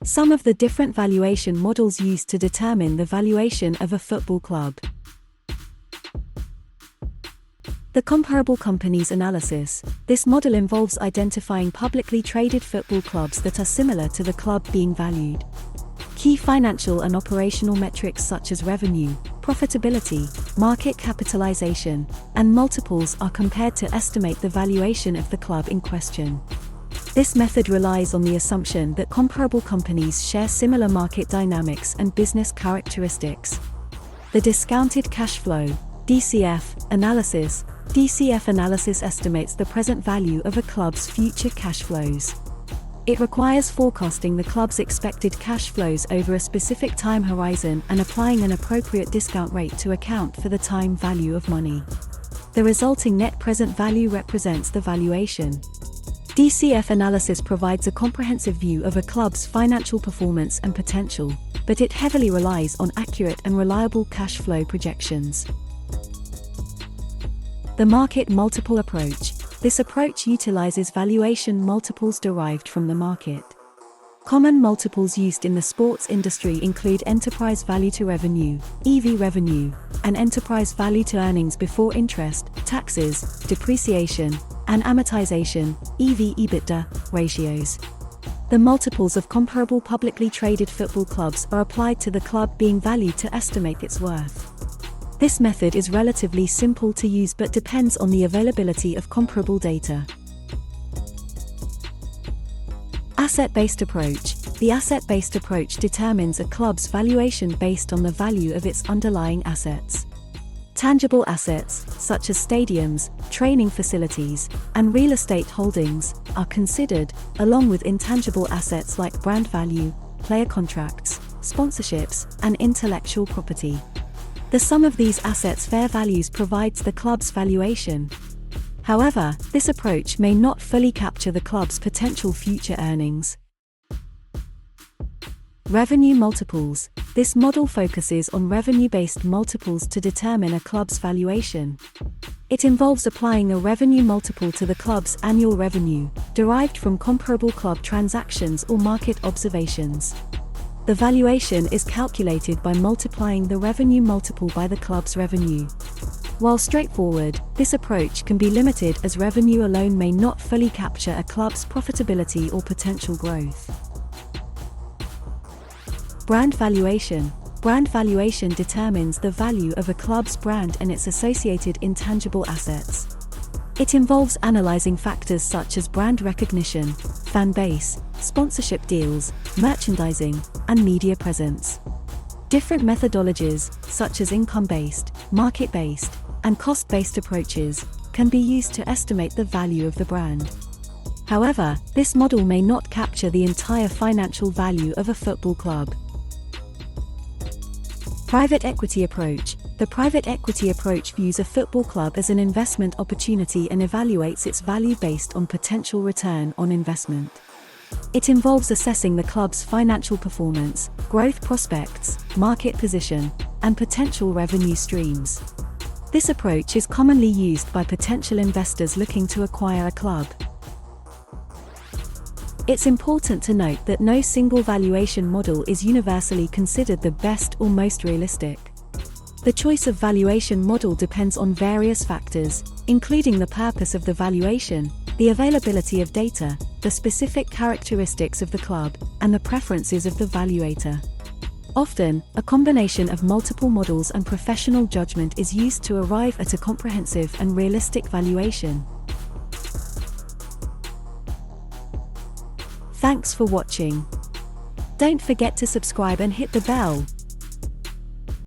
Some of the different valuation models used to determine the valuation of a football club. The comparable companies analysis. This model involves identifying publicly traded football clubs that are similar to the club being valued. Key financial and operational metrics such as revenue, profitability, market capitalization, and multiples are compared to estimate the valuation of the club in question. This method relies on the assumption that comparable companies share similar market dynamics and business characteristics. The discounted cash flow (DCF) analysis. DCF analysis estimates the present value of a club's future cash flows. It requires forecasting the club's expected cash flows over a specific time horizon and applying an appropriate discount rate to account for the time value of money. The resulting net present value represents the valuation. DCF analysis provides a comprehensive view of a club's financial performance and potential, but it heavily relies on accurate and reliable cash flow projections. The market multiple approach. This approach utilizes valuation multiples derived from the market. Common multiples used in the sports industry include enterprise value to revenue, EV revenue, and enterprise value to earnings before interest, taxes, depreciation, and amortization, EV/EBITDA, ratios. The multiples of comparable publicly traded football clubs are applied to the club being valued to estimate its worth. This method is relatively simple to use but depends on the availability of comparable data. Asset-based approach. The asset-based approach determines a club's valuation based on the value of its underlying assets. Tangible assets, such as stadiums, training facilities, and real estate holdings, are considered, along with intangible assets like brand value, player contracts, sponsorships, and intellectual property. The sum of these assets' fair values provides the club's valuation. However, this approach may not fully capture the club's potential future earnings. Revenue multiples. This model focuses on revenue-based multiples to determine a club's valuation. It involves applying a revenue multiple to the club's annual revenue, derived from comparable club transactions or market observations. The valuation is calculated by multiplying the revenue multiple by the club's revenue. While straightforward, this approach can be limited as revenue alone may not fully capture a club's profitability or potential growth. Brand valuation. Brand valuation determines the value of a club's brand and its associated intangible assets. It involves analyzing factors such as brand recognition, fan base, sponsorship deals, merchandising, and media presence. Different methodologies, such as income-based, market-based, and cost-based approaches, can be used to estimate the value of the brand. However, this model may not capture the entire financial value of a football club. Private equity approach. The private equity approach views a football club as an investment opportunity and evaluates its value based on potential return on investment. It involves assessing the club's financial performance, growth prospects, market position, and potential revenue streams. This approach is commonly used by potential investors looking to acquire a club. It's important to note that no single valuation model is universally considered the best or most realistic. The choice of valuation model depends on various factors, including the purpose of the valuation, the availability of data, the specific characteristics of the club, and the preferences of the valuator. Often, a combination of multiple models and professional judgment is used to arrive at a comprehensive and realistic valuation. Thanks for watching. Don't forget to subscribe and hit the bell.